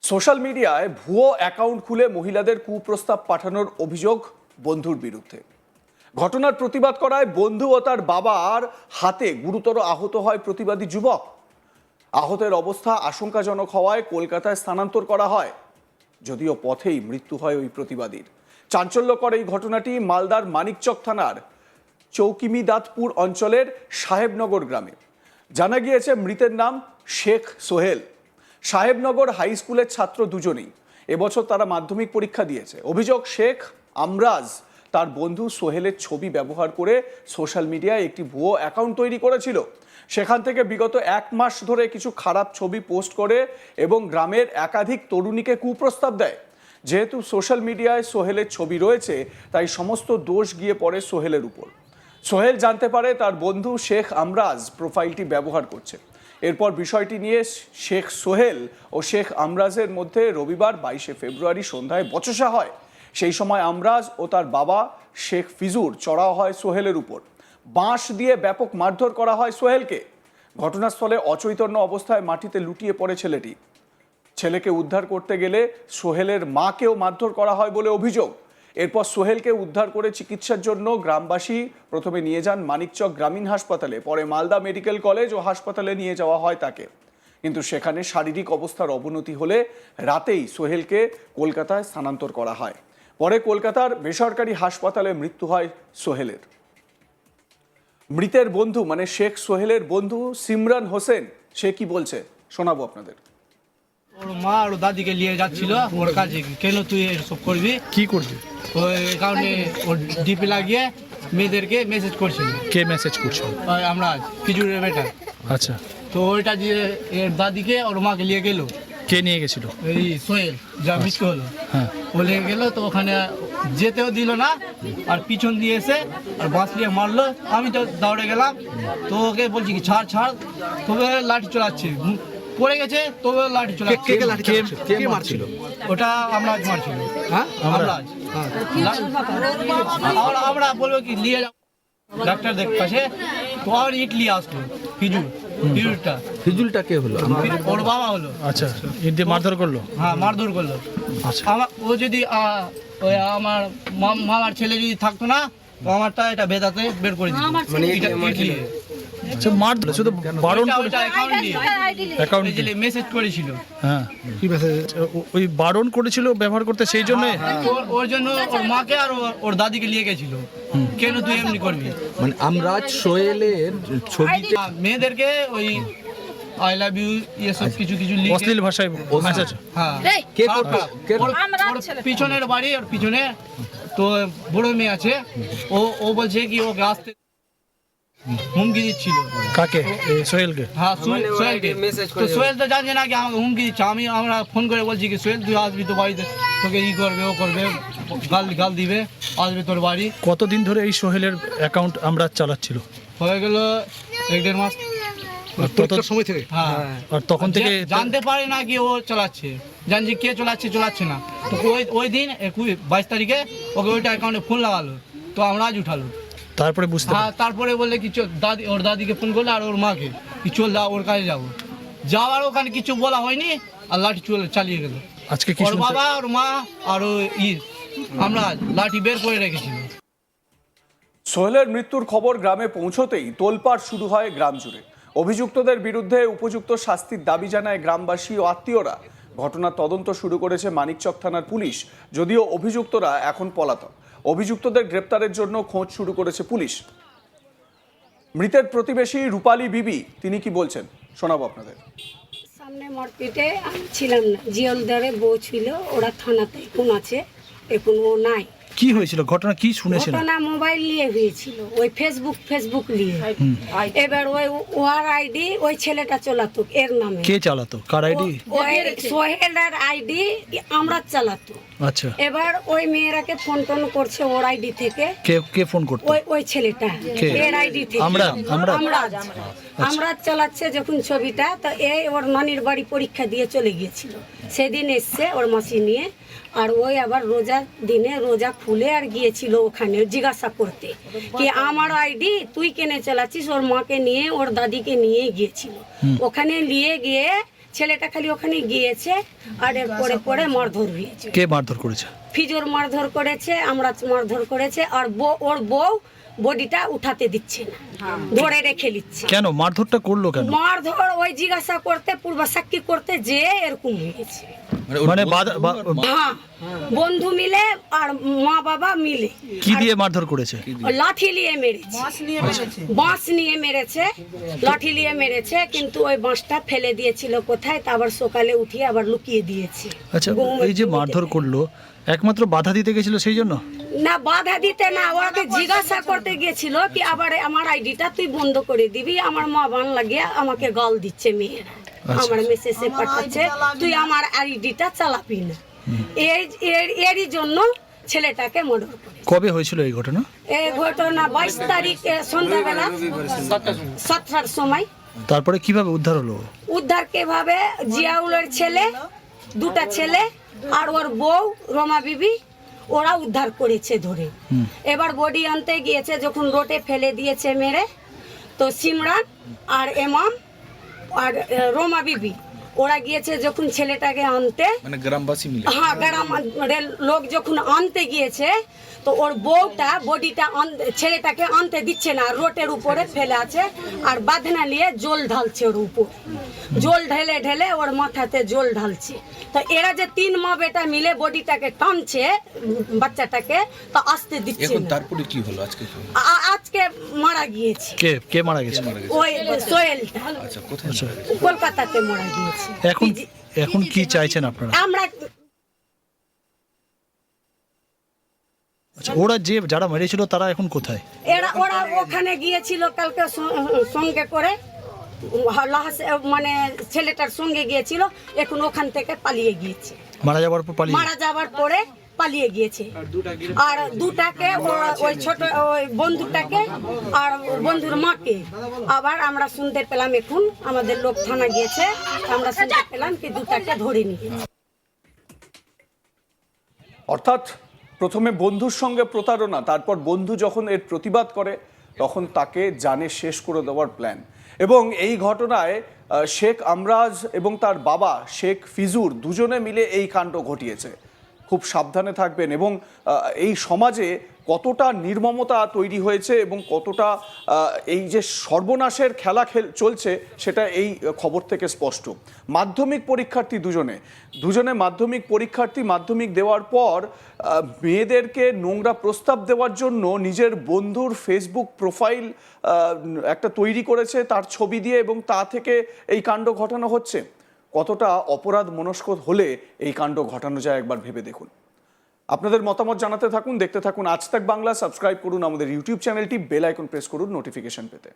Social মিডিয়ায় ভুয়ো account খুলে মহিলাদের কুপ্রস্তাব পাঠানোর অভিযোগ বন্ধুর বিরুদ্ধে। ঘটনার প্রতিবাদ করায় বন্ধু ও তার বাবার হাতে গুরুতর আহত হয় প্রতিবাদী যুবক। আহতের অবস্থা আশঙ্কাজনক হওয়ায় কলকাতায় স্থানান্তর করা হয়, যদিও পথেই মৃত্যু হয় ওই প্রতিবাদীর। চাঞ্চল্যকর এই ঘটনাটি মালদার মানিকচক থানার চৌকিমিদাতপুর অঞ্চলের সাহেবনগর গ্রামে। জানা গিয়েছে মৃতের নাম শেখ সোহেল। সাহেবনগর হাই স্কুলের ছাত্র দুজনেই। এবছর তারা মাধ্যমিক পরীক্ষা দিয়েছে। অভিযোগ, শেখ আমরাজ তার বন্ধু সোহেলের ছবি ব্যবহার করে সোশ্যাল মিডিয়ায় একটি ভুয়ো অ্যাকাউন্ট তৈরি করেছিল। সেখান থেকে বিগত 1 মাস ধরে কিছু খারাপ ছবি পোস্ট করে এবং গ্রামের একাধিক তরুণীকে কুপ্রস্তাব দেয়। যেহেতু সোশ্যাল মিডিয়ায় সোহেলের ছবি রয়েছে, তাই সমস্ত দোষ গিয়ে পড়ে সোহেলের উপর। সোহেল জানতে পারে তার বন্ধু শেখ আমরাজ প্রোফাইলটি ব্যবহার করছে। এরপর বিষয়টি নিয়ে শেখ সোহেল ও শেখ আমরাজের মধ্যে রবিবার 22শে ফেব্রুয়ারি সন্ধ্যায় বচসা হয়। সেই সময় আমরাজ ও তার বাবা শেখ ফিজুর চড়াও হয় সোহেলের উপর। বাঁশ দিয়ে ব্যাপক মারধর করা হয় সোহেলকে। ঘটনাস্থলে অচৈতন্য অবস্থায় মাটিতে লুটিয়ে পড়ে ছেলেটি। ছেলেকে উদ্ধার করতে গেলে সোহেলের মাকেও মারধর করা হয় বলে অভিযোগ। এরপর সোহেলকে উদ্ধার করে চিকিৎসার জন্য গ্রামবাসী প্রথমে নিয়ে যান মানিকচক গ্রামীণ হাসপাতালে, পরে মালদা মেডিকেল কলেজ ও হাসপাতালে নিয়ে যাওয়া হয় তাকে। কিন্তু সেখানে শারীরিক অবস্থার অবনতি হলে রাতেই সোহেলকে কলকাতায় স্থানান্তর করা হয়। পরে কলকাতার বেসরকারি হাসপাতালে মৃত্যু হয় সোহেলের। মৃতের বন্ধু মানে শেখ সোহেলের বন্ধু সিমরান হোসেন, সে কি বলছে শোনাবো আপনাদের। ওর মা আর দাদিকে নিয়ে যাচ্ছিল ওর কাছে, কেন তুই এসব করবি, কি করবি? ওই কারণে ওর ডিপি লাগিয়ে মেয়েদেরকে মেসেজ করছিল। কে মেসেজ করছো? আমরা খিচুড়ের বেটা। আচ্ছা, তো ওইটা দিয়ে এর দাদিকে ওর মাকে নিয়ে গেল। কে নিয়ে গেছিল? এই সোহেল যা মৃত্যু হলো, হ্যাঁ, ও নিয়ে গেল। তো ওখানে যেতেও দিল না, আর পিছন দিয়ে এসে আর বাঁশ দিয়ে মারলো। আমি তো দৌড়ে গেলাম, তো ওকে বলছি কি ছাড় ছাড়, তবে লাঠি চলাচ্ছে, পড়ে গেছে তবে লাঠি চলাচ্ছে। কে মারছিল? ওটা আমরা মারছিল। হ্যাঁ, আমরা আমরা বলবো কি নিয়ে যাও ডাক্তার দেখ কাছে। তো আর ইটলি আসলো ফিজুরটা। ফিজুলটা কে হলো? ওর বাবা হলো। আচ্ছা, ইন্দি মারধর করলো? হ্যাঁ, মারধর করলো। আচ্ছা, ও যদি ওই আমার মামার ছেলে যদি থাকতো না, তো আমারটা এটা বেদাতে বের করে দিত। মানে আচ্ছা, মারধর শুধু বারণ করে অ্যাকাউন্ট মেসেজ করেছিল। হ্যাঁ, কি মেসেজ? ওই বারণ করেছিল ব্যবহার করতে, সেই জন্য ওর জন্য ওর মাকে আর ওর দাদিকে নিয়ে গেছিল। কেন তুই এমনি করবি? মানে আমরাজ সোহেলের ছবিতে মেয়েদেরকে ওই আই লাভ ইউ এসব কিছু কিছু লিখে অশ্লীল ভাষায় মেসেজ। হ্যাঁ, কে করতো? ওর পিছনের বাড়ি, ওর পিছনে তো বড় মেয়ে আছে। ও বলছে কি ওকে আসতে হুমকি দিচ্ছিল। কাকে? সোহেলকে? হ্যাঁ, সোহেলকে। তো সোহেল তো জানছে না কি আমাকে হুমকি দিচ্ছে। আমরা ফোন করে বলছি কি সোহেল তুই আসবি তো বাড়িতে, তোকে ই করবে ও করবে, গাল দিবে, আসবে তোর বাড়ি। কতদিন ধরে এই সোহেলের অ্যাকাউন্ট আমরা চালাচ্ছিল? হয়ে গেল 1-1.5 মাস। সময় থেকে? হ্যাঁ, আর তখন থেকে জানতে পারে না কি ও চালাচ্ছে, জানছি কে চালাচ্ছে না। তো ওই দিন 22 তারিখে ওকে ওইটা অ্যাকাউন্টে ফোন লাগালো, তো আমরা আজ উঠালো। তারপরে বুঝতে হ্যাঁ, তারপরে বললে কি ওর দাদিকে ফোন করলো আর ওর মাকে কি চল যা ওর কাছে যাবো। যাওয়ার ওখানে কিছু বলা হয়নি, আর লাঠি চালিয়ে গেল। আজকে কি ওর বাবা, ওর মা আর আমরা লাঠি বের করে রেখেছিল। সোহেলের মৃত্যুর খবর গ্রামে পৌঁছতেই তোলপাড় শুরু হয় গ্রাম জুড়ে। অভিযুক্তদের বিরুদ্ধে উপযুক্ত শাস্তির দাবি জানায় গ্রামবাসী ও আত্মীয়রা। ঘটনার তদন্ত শুরু করেছে মানিকচক থানার পুলিশ, যদিও অভিযুক্তরা এখন পলাতক। অভিযুক্তদের গ্রেপ্তারের জন্য খোঁজ শুরু করেছে পুলিশ। মৃতের প্রতিবেশী রূপালী বিবি, তিনি কি বলছেন শোনাবো আপনাদের। সামনে মরপিটে আমি ছিলাম না, জিওলদারে বউ ছিল, ওরা থানাতে এখন আছে, এখন ও নাই। কি হয়েছিল? ঘটনা কি শুনেছেন? ঘটনা মোবাইল নিয়ে হয়েছিল, ওই ফেসবুক নিয়ে। এবার ওই ওর আইডি ওই ছেলেটা চালাতো, এর নামে। কে চালাতো? কার আইডি? ওই সোহেলের আইডি আমরা চালাতো। আচ্ছা, এবার ওই মেয়েরাকে ফোন টোন করছে ওর আইডি থেকে। কে ফোন করতো? ওই ছেলেটা এর আইডি থেকে আমরা চালাচ্ছে যখন ছবিটা। তো এই ওর নানির বাড়ি পরীক্ষা দিয়ে চলে গিয়েছিল, সেদিন এসছে ওর মাসি নিয়ে। আর ওই আবার রোজার দিনে রোজা খুলে আর গিয়েছিল ওখানে জিজ্ঞাসা করতে কি আমার আইডি তুই কেনে চালাচ্ছিস। ওর মাকে নিয়ে ওর দাদিকে নিয়ে গিয়েছিল, ওখানে নিয়ে গিয়ে ছেলেটা খালি ওখানে গিয়েছে আর এর পরে পরে মারধর হয়েছে। কে মারধর করেছে? ফিজোর মারধর করেছে, আমরা মারধর করেছে, আর ওর বউ বডিটা উঠাতে দিচ্ছে না, ধরে রেখে নিচ্ছে। কেন মারধরটা করলো কেন? মারধর ওই জিজ্ঞাসা করতে, পূর্বাসাক্ষী করতে যে এরকম হয়েছে। মানে হ্যাঁ, বন্ধু মিলে আর মা বাবা মিলে। কি দিয়ে মারধর করেছে? লাঠি নিয়ে মেরেছে, বাঁশ নিয়ে মেরেছে, লাঠি নিয়ে মেরেছে, কিন্তু ওই বাঁশটা ফেলে দিয়েছিল কোথায়, তা আবার সকালে উঠিয়ে আবার লুকিয়ে দিয়েছে। আচ্ছা, এই যে মারধর করলো একমাত্র বাধা দিতে গেছিল সেই জন্য? না, বাধা দিতে না, ওরাকে জিজ্ঞাসা করতে গিয়েছিল কি আবার আমার আইডিটা তুই বন্ধ করে দিবি, আমার মা বান লাগিয়ে আমাকে গাল দিচ্ছে মেয়েরা, আমার মেসেজে পাঠাচ্ছে তুই আমার আইডিটা চালাবি না, এরই জন্য ছেলেটাকে মার্ডার করে। কবে হয়েছিল এই ঘটনা? এই ঘটনা 22 তারিখ সন্ধ্যাবেলা 7টার সময়। তারপরে কিভাবে উদ্ধার হলো? উদ্ধার কিভাবে, জিয়াউলের ছেলে, দুটা ছেলে আর ওর বউ রমা বিবি, ওরা উদ্ধার করেছে ধরে। এবার বডি আনতে গিয়েছে, যখন রোডে ফেলে দিয়েছে মেরে, তো সিমরান আর এমাম আর রমা বিবি ওরা গিয়েছে যখন ছেলেটাকে আনতে, মানে গ্রামবাসী মিলে, হ্যাঁ গ্রামের লোক যখন আনতে গিয়েছে, তো ওর বউটা বডিটা ছেলেটাকে আনতে দিচ্ছে না, রোটের উপরে ফেলে আছে, আর বাঁধনা নিয়ে জল ঢালছে ওর উপর, জল ঢেলে ঢেলে ওর মাথাতে জল ঢালছে। তো এরা যে 3 মা বেটা মিলে বডিটাকে টানছে বাচ্চাটাকে, তো আসতে দিচ্ছে এখন না। তারপরে কি হলো আজকে? আজকে মারা গিয়েছে। কে মারা গেছে? ওই সোহেলটা আচ্ছা, কোথায় মারা গেছে? কলকাতাতে মারা গিয়েছে। এখন কি চাইছেন আপনারা? আমরা আচ্ছা, যারা মেরেছিল তারা এখন কোথায়? ওরা ওখানে গিয়েছিল কালকে সঙ্গে করে, মানে ছেলেটার সঙ্গে গিয়েছিল, এখন ওখান থেকে পালিয়ে গিয়েছে। মারা যাওয়ার পরে পালিয়ে গিয়েছে। আর দুটাকে ওই ছোট ওই বন্ধুটাকে আর বন্ধুর মাকে আবার আমরা শুনতে পেলাম, এখন আমাদের লোক থানা গিয়েছে, আমরা শুনতে পেলাম কি দুটাকে ধরে নিয়েছে। অর্থাৎ প্রথমে বন্ধুর সঙ্গে প্রতারণা, তারপর বন্ধু যখন এর প্রতিবাদ করে তখন তাকে জানে শেষ করে দেওয়ার প্ল্যান। এবং এই ঘটনায় শেখ আমরাজ এবং তার বাবা শেখ ফিজুর দুজনে মিলে এই কাণ্ড ঘটিয়েছে। খুব সাবধানে থাকবেন। এবং এই সমাজে কতটা নির্মমতা তৈরি হয়েছে এবং কতটা এই যে সর্বনাশের খেলা চলছে সেটা এই খবর থেকে স্পষ্ট। মাধ্যমিক পরীক্ষার্থী দুজনে মাধ্যমিক পরীক্ষার্থী, মাধ্যমিক দেওয়ার পর মেয়েদেরকে নোংরা প্রস্তাব দেওয়ার জন্য নিজের বন্ধুর ফেসবুক প্রোফাইল একটা তৈরি করেছে তার ছবি দিয়ে, এবং তা থেকে এই কাণ্ড ঘটানো হচ্ছে। কতটা অপরাধ মনস্ক হলে এই কাণ্ড ঘটানো যায় একবার ভেবে দেখুন। আপনাদের মতামত জানাতে থাকুন, দেখতে থাকুন আজ তাক বাংলা। সাবস্ক্রাইব করুন আমাদের ইউটিউব চ্যানেলটি, বেল আইকন প্রেস করুন নোটিফিকেশন পেতে।